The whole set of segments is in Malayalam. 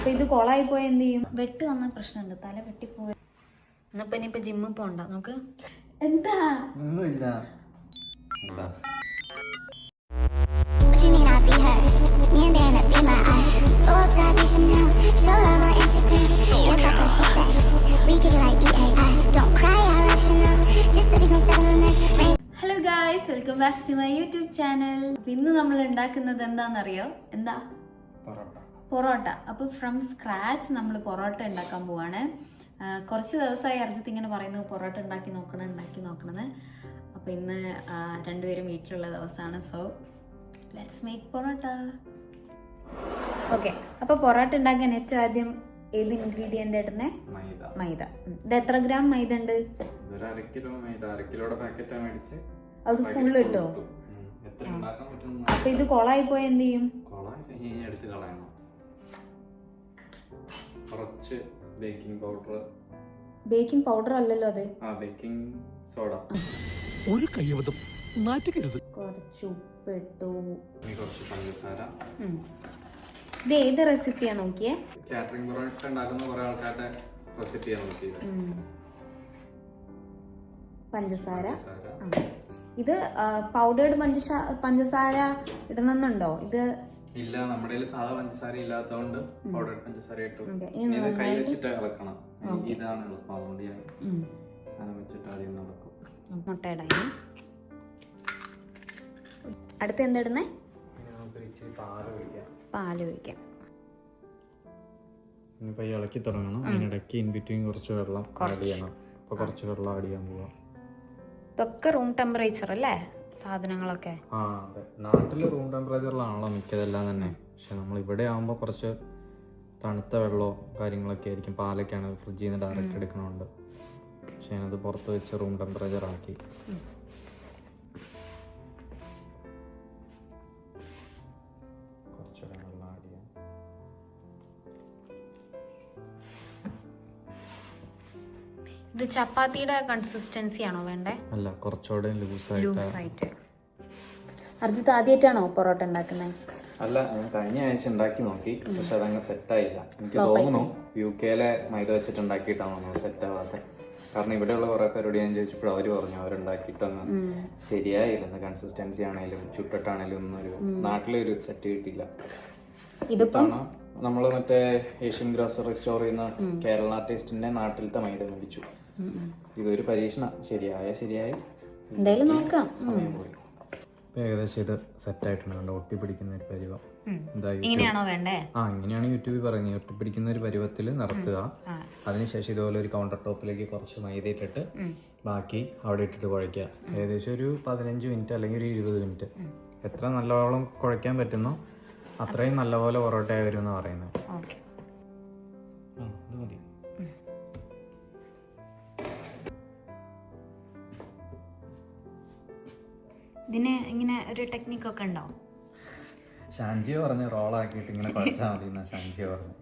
അപ്പൊ ഇത് കൊളായി പോയ എന്ത് ചെയ്യും? വെട്ട് വന്ന പ്രശ്നമുണ്ട്, തല വെട്ടിപ്പോയ. ഇന്നിപ്പോ ഇനിയിപ്പോ ജിമ്മിൽ പോണ്ട നോക്ക്. എന്താ ഒന്നുമില്ല. Hello guys, welcome back to my YouTube channel. ഇന്ന് നമ്മൾ ഉണ്ടാക്കുന്നത് എന്താണെന്നറിയോ? എന്താ? പൊറോട്ട. അപ്പോൾ ഫ്രം സ്ക്രാച്ച് നമ്മൾ പൊറോട്ട ഉണ്ടാക്കാൻ പോവാണ്. കുറച്ച് ദിവസമായി അർജിത്ത് ഇങ്ങനെ പറയുന്നു പൊറോട്ട ഉണ്ടാക്കി നോക്കണമെന്ന്. അപ്പോൾ ഇന്ന് രണ്ടുപേരും വീട്ടിലുള്ള ദിവസമാണ്. So let's make parotta. Okay, അപ്പോൾ പൊറോട്ട ഉണ്ടാക്കാൻ ഏറ്റവും ആദ്യം ഏത് ഇൻഗ്രീഡിയൻ്റ് ഇടുന്നേ? മൈദ. ഇത് എത്ര ഗ്രാം മൈദ ഉണ്ട്? അത് ഫുള്ള് ഇട്ടോ? അപ്പൊ ഇത് കൊളായി പോയ എന്ത് ചെയ്യും? ബേക്കിംഗ് പൗഡർ അല്ലല്ലോ അത്, ബേക്കിംഗ് സോഡ. ഒരു കയ്യബദ്ധം നാറ്റുകരുത്. കുറച്ച് ഉപ്പിട്ടു, കുറച്ച് പഞ്ചസാര. ഇത് ഏത് റെസിപ്പിയാ നോക്കിയേ? കാറ്ററിംഗ് പൊറോട്ട ഉണ്ടാക്കുന്ന കുറെ ആൾക്കാരുടെ റെസിപ്പിയാണ് നോക്കിയത്. പഞ്ചസാര. ഇത് പൗഡേർഡ് പഞ്ചസാര ഇടണമെന്നുണ്ടോ? ഇത് ഇല്ല, നമ്മുടെ സാധാ പഞ്ചസാര ഇല്ലാത്തതുകൊണ്ട് പൗഡേർഡ് പഞ്ചസാര ഇട്ടു. കൈ വെച്ചിട്ട് ഇളക്കണം. ഇതാണ് എളുപ്പം, അതുകൊണ്ട് ഞാൻ സാധനം വെച്ചിട്ട് ആദ്യം നടക്കും. മുട്ടയിടാൻ. അടുത്ത് എന്തിടുന്നേ? പാല് ഒഴിക്കാം. ഇനിയിപ്പോൾ ഇളക്കി തുടങ്ങണം. അതിനിടയ്ക്ക് ഇൻ ബിറ്റ്വീൻ കുറച്ച് വെള്ളം ആഡ് ചെയ്യണം. അപ്പോൾ കുറച്ച് വെള്ളം ആഡ് ചെയ്യാൻ പോവാം. ഇതൊക്കെ റൂം ടെമ്പറേച്ചർ അല്ലേ സാധനങ്ങളൊക്കെ? അതെ, നാട്ടിൽ റൂം ടെമ്പറേച്ചറിലാണല്ലോ മിക്കതെല്ലാം തന്നെ. പക്ഷെ നമ്മൾ ഇവിടെ ആകുമ്പോൾ കുറച്ച് തണുത്ത വെള്ളമോ കാര്യങ്ങളൊക്കെ ആയിരിക്കും. പാലൊക്കെയാണ് ഫ്രിഡ്ജിൽ നിന്ന് ഡയറക്റ്റ് എടുക്കണമുണ്ട്. പക്ഷെ ഞാനത് പുറത്ത് വെച്ച് റൂം ടെമ്പറേച്ചർ ആക്കി. കുറച്ചുകൂടെ വെള്ളം ആഡ് ചെയ്യാം. ഇത് ചപ്പാത്തിയുടെ കൺസിസ്റ്റൻസി ആണോ വേണ്ടേ? അല്ല, കുറച്ചുകൂടെ ലൂസായിട്ട്. അർജിത്ത് ആദ്യമായിട്ടാണോ പൊറോട്ട ഉണ്ടാക്കുന്നത്? അല്ല, ഞാൻ കഴിഞ്ഞ ആഴ്ച ഉണ്ടാക്കി നോക്കി, പക്ഷെ അതങ്ങ് സെറ്റായില്ല. എനിക്ക് തോന്നുന്നു UK മൈദ വെച്ചിട്ട് ഉണ്ടാക്കിയിട്ടാണോ സെറ്റ് ആവാത്ത. കാരണം ഇവിടെയുള്ള കുറെ പേരോട് ഞാൻ ചോദിച്ചപ്പോൾ അവർ പറഞ്ഞു അവരുണ്ടാക്കിയിട്ടൊന്നും ശരിയായില്ലെന്ന്. കൺസിസ്റ്റൻസി ആണെങ്കിലും ചുട്ടിട്ടാണെങ്കിലും ഒന്നൊരു നാട്ടിലൊരു സെറ്റ് കിട്ടിയില്ല. ഇതാണ് നമ്മൾ മറ്റേ ഏഷ്യൻ ഗ്രോസറി സ്റ്റോറിൽ നിന്ന് കേരള ടേസ്റ്റിന്റെ നാട്ടിലത്തെ മൈദ മേടിച്ചു. ഇതൊരു പരീക്ഷണം. ശരിയായി നോക്കാം. സമയം പോയി. ഏകദേശം ഇത് സെറ്റ് ആയിട്ടുണ്ട്. ഒട്ടിപ്പിടിക്കുന്ന ഒരു പരുവം. ഇങ്ങനെയാണോ വേണ്ടേ? ഇങ്ങനെയാണ് യൂട്യൂബിൽ പറയുന്നത്. ഒട്ടിപ്പിടിക്കുന്ന ഒരു പരുവത്തിൽ നിർത്തുക. അതിനുശേഷം ഇതുപോലെ ഒരു കൗണ്ടർ ടോപ്പിലേക്ക് കുറച്ച് മൈദ ഇട്ടിട്ട് ബാക്കി അവിടെ ഇട്ടിട്ട് കുഴയ്ക്കുക. ഏകദേശം ഒരു 15 മിനിറ്റ് അല്ലെങ്കിൽ ഒരു 20 മിനിറ്റ്. എത്ര നല്ലവണ്ണം കുഴയ്ക്കാൻ പറ്റുന്നോ അത്രയും നല്ലപോലെ പൊറോട്ട വരും എന്ന് പറയുന്നത്. ഇതിന് ഇങ്ങനെ ഒരു ടെക്നിക്കൊക്കെ ഉണ്ടോ? ഷാൻജിയ പറഞ്ഞ് റോളാക്കിയിട്ട് ഇങ്ങനെ കുഴച്ചാൽ മതി എന്നാ ഷാൻജിയ പറഞ്ഞു.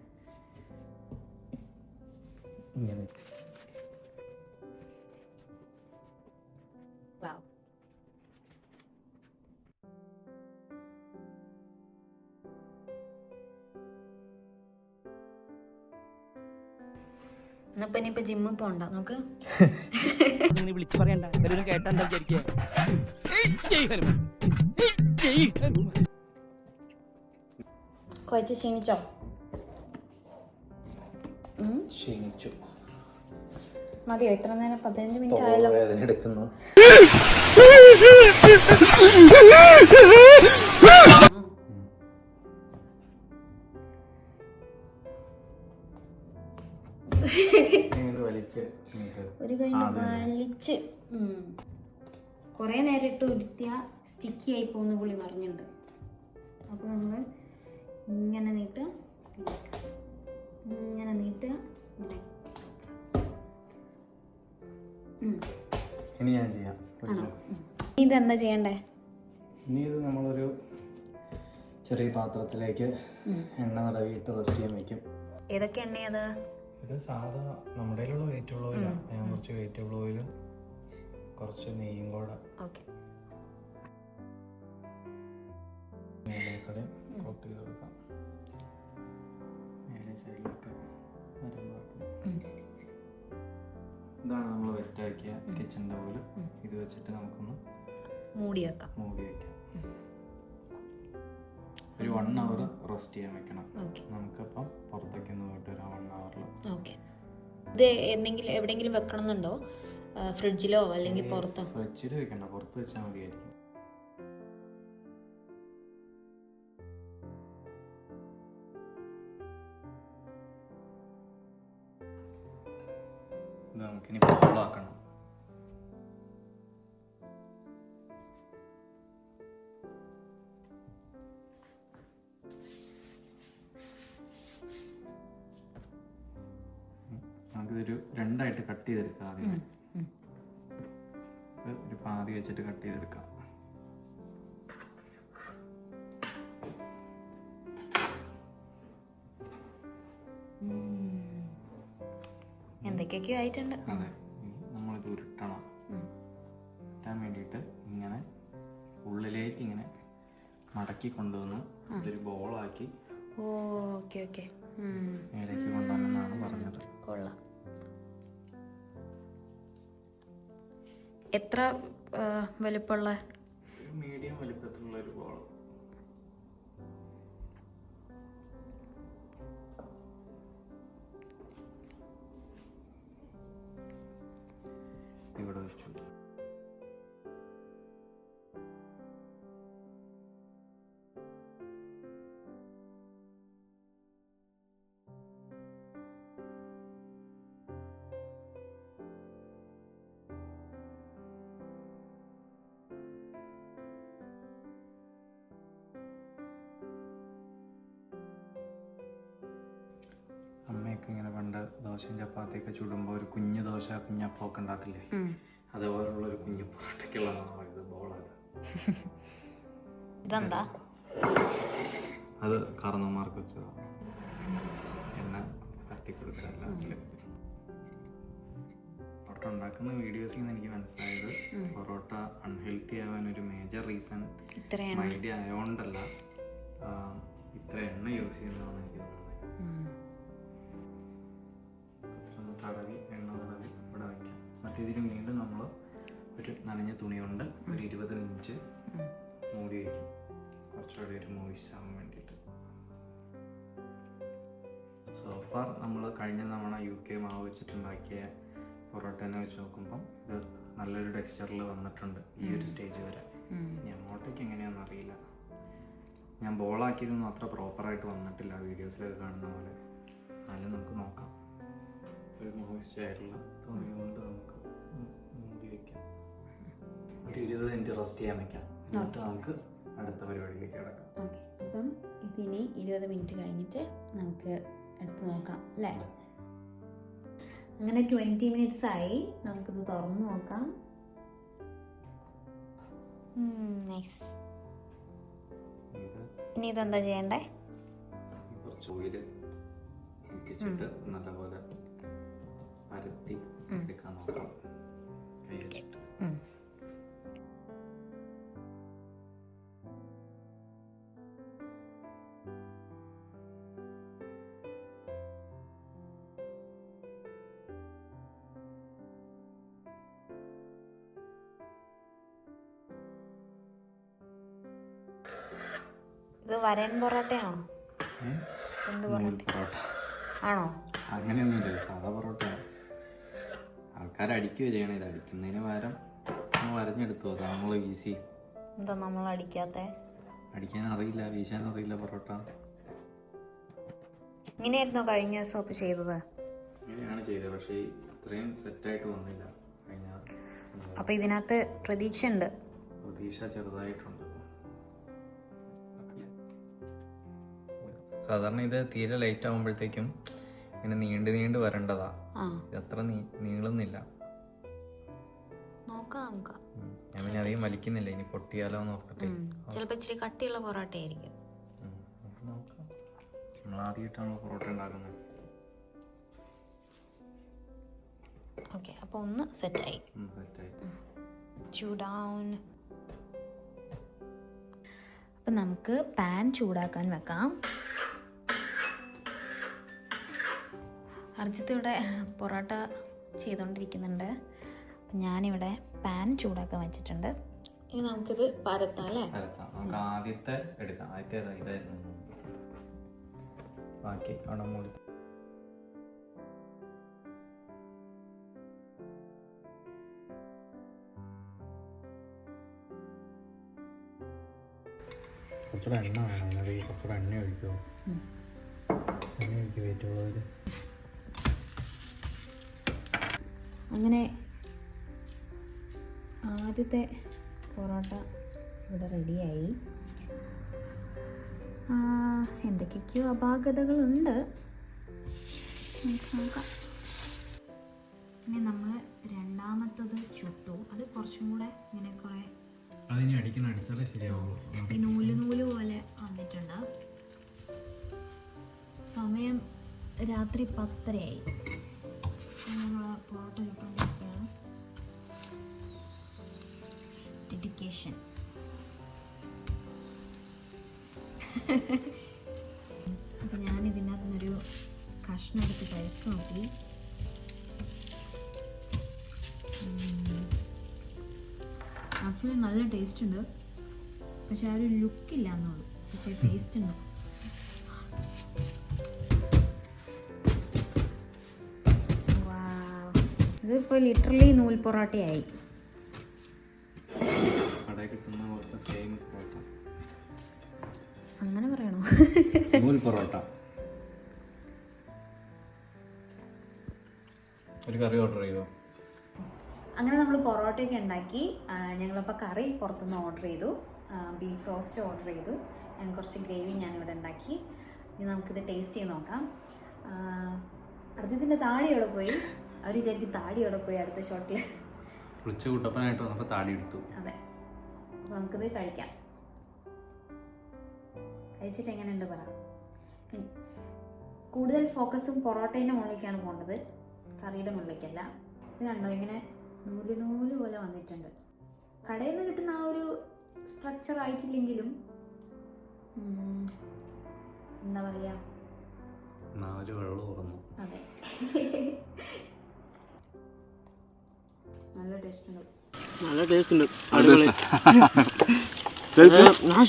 ഇങ്ങനെ ഇനിയിപ്പോ ജിമ്മിൽ പോണ്ട നോക്ക്. വിളിച്ചു പറയണ്ട, കേട്ടാ കുഴച്ച് ക്ഷീണിച്ചോ? മതിയോ? ഇത്ര നേരം 15 മിനിറ്റ് ആയല്ലോ. വേദന എടുക്കുന്നു. ഒരു വലിച്ച് കൊറേ നേരം ഇട്ട് ഉരുത്തിയ സ്റ്റിക്കി ആയി പോകുന്ന പുള്ളി പറഞ്ഞിട്ടുണ്ട്. അപ്പൊ നമ്മള് ഇങ്ങനെ നീട്ടുക, ഇനി ഞാൻ ചെയ്യാം. ഇതെന്താ ചെയ്യണ്ടേ? ഇനി ഇത് നമ്മളൊരു ചെറിയ പാത്രത്തിലേക്ക് എണ്ണ തടവിയിട്ട് റെസ്റ്റ് ചെയ്യാൻ വെക്കും. ഏതൊക്കെ എണ്ണയത്? ഇത് സാധാ നമ്മുടെ കയ്യിലുള്ള വെജിറ്റബിൾ ഓയിലാണ്. ഞാൻ കുറച്ച് വെജിറ്റബിൾ ഓയിലും കുറച്ച് നെയ്യും കൂടെ മേലേക്കൂടെ കോട്ട് ചെയ്ത് കൊടുക്കാം. മേലെ സൈഡിലൊക്കെ വരുമ്പോൾ ഇതാണ് നമ്മൾ വെറ്റാക്കിയ കിച്ചൻ്റെ പോലെ. ഇത് വെച്ചിട്ട് നമുക്കൊന്ന് മൂടി വെക്കാം. ഒരു 1 hour റെസ്റ്റ് ചെയ്യാൻ വെക്കണം. നമുക്കപ്പം പുറത്തേക്ക് ഒന്ന് പോയിട്ട് ഒരു 1 hour. ഓക്കെ. ഇത് എന്തെങ്കിലും എവിടെയെങ്കിലും വെക്കണം എന്നുണ്ടോ? ഫ്രിഡ്ജിലോ അല്ലെങ്കിൽ പുറത്തോ? ഫ്രിഡ്ജിൽ വെക്കണ്ട, പുറത്ത് വെച്ചാൽ മതിയായിരിക്കും. ഇത് നമുക്കിനി ബോളാക്കണം. നമുക്കിതൊരു 2ആയിട്ട് കട്ട് ചെയ്തെടുക്കാം. ആദ്യം ഒരു പാതി വെച്ചിട്ട് കട്ട് ചെയ്തെടുക്കാം. എന്തൊക്കെയൊക്കെയോ ആയിട്ടുണ്ട്. അതെ, നമ്മളിത് ഉരുട്ടാൻ വേണ്ടിയിട്ട് ഇങ്ങനെ ഉള്ളിലേക്ക് ഇങ്ങനെ മടക്കി കൊണ്ടുവന്ന് ഇതൊരു ബോളാക്കി മേലേക്ക് കൊണ്ടുവന്നാണ് പറഞ്ഞത്. കൊള്ളാം. എത്ര വലുപ്പമുള്ള? മീഡിയം വലുപ്പത്തിലുള്ള ഒരു ബോൾ. ഇവിടെ വെച്ചു. അമ്മയൊക്കെ ഇങ്ങനെ പണ്ട് ദോശയും ചപ്പാത്തിയൊക്കെ ചുടുമ്പോൾ ഒരു കുഞ്ഞു ദോശ കുഞ്ഞപ്പൊക്കെ ഉണ്ടാക്കില്ലേ, അതേപോലുള്ള ഒരു കുഞ്ഞു പൊറോട്ടയ്ക്കുള്ളതാണ് ഇത്. ബോളത് ഇതെന്താ? അത് കാരണവന്മാർക്ക് വെച്ചതാണ്. എന്നെ തട്ടിക്കൊടുക്കുക എല്ലാത്തിലും. പൊറോട്ട ഉണ്ടാക്കുന്ന വീഡിയോസിൽ നിന്ന് എനിക്ക് മനസ്സിലായത് പൊറോട്ട അൺഹെൽത്തി ആവാൻ ഒരു മേജർ റീസൺ മൈദ ആയതുകൊണ്ടല്ല, ഇത്ര എണ്ണ യൂസ് ചെയ്യുന്നതാണ് എനിക്ക് തോന്നുന്നത്. തടവി എണ്ണ തടവി ഇവിടെ വയ്ക്കാം. മറ്റേതിന് വീണ്ടും നമ്മൾ ഒരു നനഞ്ഞ തുണി കൊണ്ട് ഒരു 20 മിനിറ്റ് മൂടി വയ്ക്കും, കുറച്ചുകൂടി ഒരു മോയിസ്റ്റ് ആവാൻ വേണ്ടിയിട്ട്. സോഫാർ നമ്മൾ കഴിഞ്ഞ തവണ UK മാവ് വെച്ചിട്ടുണ്ടാക്കിയ പൊറോട്ടനെ വെച്ച് നോക്കുമ്പം ഇത് നല്ലൊരു ടെക്സ്ചറിൽ വന്നിട്ടുണ്ട് ഈ ഒരു സ്റ്റേജ് വരെ. ഇനി അങ്ങോട്ടേക്ക് എങ്ങനെയാണെന്ന് അറിയില്ല. ഞാൻ ബോളാക്കിയതൊന്നും അത്ര പ്രോപ്പറായിട്ട് വന്നിട്ടില്ല വീഡിയോസിലൊക്കെ കാണുന്ന പോലെ. എന്നാലും നമുക്ക് നോക്കാം. ഒരു മോയിസ്റ്റ് ആയിട്ടുള്ള തുണി കൊണ്ട് നമുക്ക് മൂടി വയ്ക്കാം. ഒരു 20 മിനിറ്റ് റെസ്റ്റ് ചെയ്യാൻ വെക്കാം. എന്നിട്ട് നമുക്ക് അടുത്ത പരിപാടിയിലേക്ക് കിടക്കാം. ഓക്കെ, അപ്പം ഇതിനി 20 മിനിറ്റ് കഴിഞ്ഞിട്ട് നമുക്ക് എടുത്ത് നോക്കാം അല്ലേ? അങ്ങനെ 20 മിനിറ്റ്സ് ആയി. നമുക്കിത് തുറന്ന് നോക്കാം. നൈസ്. ഇനി ഇതെന്താ ചെയ്യണ്ടേ? കുറച്ച് ഓയില് ഒഴിച്ചിട്ട് നല്ലപോലെ പരത്തി എടുക്കാൻ നോക്കാം. കൈ വെച്ചിട്ട് ഇത് വരൻ പൊറോട്ടയാണോ? പൊറോട്ട ആണോ? അങ്ങനെയൊന്നുമില്ല, സാധാ പൊറോട്ടയാണ്. ആൾക്കാർ അടിക്കുകയോ ചെയ്യണം. ഇത് അടിക്കുന്നതിന് പകരം വരഞ്ഞെടുത്തു. അതാണ് നമ്മൾ വീശി. എന്താ നമ്മൾ അടിക്കാത്ത? അടിക്കാൻ അറിയില്ല, വീശാൻ അറിയില്ല പൊറോട്ട. ഇങ്ങനെയായിരുന്നോ കഴിഞ്ഞ ദിവസം ചെയ്തത്? ഇങ്ങനെയാണ് ചെയ്തത്, പക്ഷേ ഇത്രയും സെറ്റായിട്ട് വന്നില്ല കഴിഞ്ഞ. അപ്പൊ ഇതിനകത്ത് പ്രതീക്ഷ ഉണ്ട്. പ്രതീക്ഷ ചെറുതായിട്ടുണ്ട്. സാധാരണ ഇത് തീരെ ലേറ്റ് ആകുമ്പോഴത്തേക്കും ഇങ്ങനെ നീണ്ടു വരേണ്ടതാ. അത്ര നീളുന്നില്ല. ഞാൻ പിന്നെ അധികം വലിക്കുന്നില്ല, ഇനി പൊട്ടിയാലോ എന്ന് ഓർത്തിട്ട്. ചിലപ്പോ ഇച്ചിരി കട്ടിയുള്ള പൊറോട്ട ആയിരിക്കും. നമ്മൾ ആദ്യമായിട്ടാണ് പൊറോട്ട ഉണ്ടാക്കുന്നത്. ഓക്കെ, അപ്പൊ ഒന്ന് സെറ്റായി. ചൂടാൻ. അപ്പൊ നമുക്ക് പാൻ ചൂടാക്കാൻ വെക്കാം. അർജിത്ത് ഇവിടെ പൊറോട്ട ചെയ്തുകൊണ്ടിരിക്കുന്നുണ്ട്. ഞാനിവിടെ പാൻ ചൂടാക്കാൻ വെച്ചിട്ടുണ്ട്. ഇനി നമുക്കിത് പരത്താം അല്ലേ? നമുക്ക് ആദ്യത്തെ എടുക്കാം. ആദ്യത്തെ ഇതായിരുന്നു, ബാക്കി അവിടെ മൂടി. കുറച്ചുകൂടെ എണ്ണ വേണം. കുറച്ചുകൂടെ എണ്ണ ഒഴിക്കുമോ? എണ്ണ ഒഴിക്കുക വെയിറ്റുള്ളവർ. അങ്ങനെ ആദ്യത്തെ പൊറോട്ട ഇവിടെ റെഡിയായി. എന്തൊക്കെയൊക്കെയോ അപാകതകളുണ്ട്, നോക്കാം. ഇനി നമ്മൾ രണ്ടാമത്തത് ചുട്ടു. അത് കുറച്ചും കൂടെ ഇങ്ങനെ കുറേ അതിനി അടിച്ചാലേ ശരിയാവുള്ളൂ. ഈ നൂല് പോലെ വന്നിട്ടുണ്ട്. സമയം രാത്രി 10:30 നമ്മൾ പൊറോട്ട ചുട്ടുകൊണ്ടിരിക്കുകയാണ്. ഡെഡിക്കേഷൻ. അപ്പം ഞാനിതിനകത്ത് നിന്നൊരു കഷ്ണം എടുത്ത് കഴിച്ച് നോക്കി. ആക്ച്വലി നല്ല ടേസ്റ്റ് ഉണ്ട്, പക്ഷെ ആ ഒരു ലുക്കില്ല എന്നുള്ളൂ, പക്ഷേ ടേസ്റ്റ് ഉണ്ട്. ഇതിപ്പോൾ ലിറ്ററലി നൂൽ പൊറോട്ടയായി. അങ്ങനെ പറയണോ? നൂൽ പൊറോട്ട. ഒരു കറി ഓർഡർ ചെയ്തോ? അങ്ങനെ നമ്മൾ പൊറോട്ടയൊക്കെ ഉണ്ടാക്കി. ഞങ്ങളപ്പോൾ കറി പുറത്തുനിന്ന് ഓർഡർ ചെയ്തു, ബീഫ് റോസ്റ്റ് ഓർഡർ ചെയ്തു. ഞാൻ കുറച്ച് ഗ്രേവി ഞാനിവിടെ ഉണ്ടാക്കി. ഇനി നമുക്കിത് ടേസ്റ്റ് ചെയ്ത് നോക്കാം. അർജിത്തിൻ്റെ താടി എവിടെ പോയി? അവർ വിചാരിക്കും താടി എവിടെ പോയി അടുത്ത ഷോട്ടിൽ. കുളിച്ച് കുട്ടപ്പനായിട്ട് വന്നപ്പോൾ താടി എടുത്തു. അതെ, അപ്പോൾ നമുക്കിത് കഴിക്കാം. കഴിച്ചിട്ട് എങ്ങനെയുണ്ട് പറ. കൂടുതൽ ഫോക്കസും പൊറോട്ടേൻ്റെ മുകളിലേക്കാണ് പോകേണ്ടത്, കറിയുടെ മുകളിലേക്കല്ല. ഇത് കണ്ടോ, ഇങ്ങനെ നൂല് പോലെ വന്നിട്ടുണ്ട്. കടയിൽ നിന്ന് കിട്ടുന്ന ആ ഒരു സ്ട്രക്ചർ ആയിട്ടില്ലെങ്കിലും എന്താ പറയുക, അതെ നല്ല ടേസ്റ്റ് ഉണ്ട്. നല്ല ടേസ്റ്റ് ഉണ്ട്.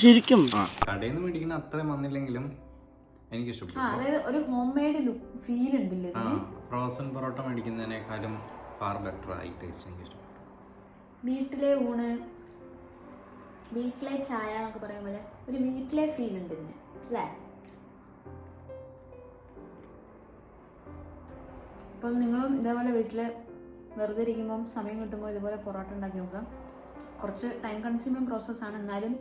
ശരിക്കും കടയിൽ നിന്ന് മേടിക്കുന്ന അത്രയും വന്നില്ലെങ്കിലും എനിക്ക് ഇഷ്ടപ്പെട്ടു. അതായത് ഒരു ഹോം മെയ്ഡ് ഫീൽ ഉണ്ടല്ലേ. ഫ്രോസൺ പൊറോട്ട മേടിക്കുന്നതിനേക്കാളും ഫാർ ബെറ്റർ ആയി ടേസ്റ്റ് എനിക്ക് ഇഷ്ടം. വീട്ടിലെ ഊണ്, വീട്ടിലെ ചായ എന്നൊക്കെ പറയുന്ന പോലെ ഒരു വീട്ടിലെ ഫീൽ ഉണ്ട് ഇതിന് അല്ലേ? അപ്പം നിങ്ങളും ഇതേപോലെ വീട്ടിൽ വെറുതെ ഇരിക്കുമ്പം സമയം കിട്ടുമ്പോൾ ഇതുപോലെ പൊറോട്ട ഉണ്ടാക്കി നോക്കാം. കുറച്ച് ടൈം കൺസ്യൂമിങ് പ്രോസസ്സാണ്, എന്നാലും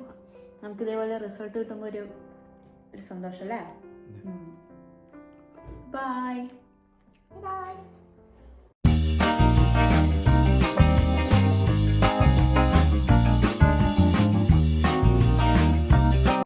നമുക്ക് ഇതേപോലെ റിസൾട്ട് കിട്ടുമ്പോൾ ഒരു സന്തോഷം അല്ലേ? Bye bye.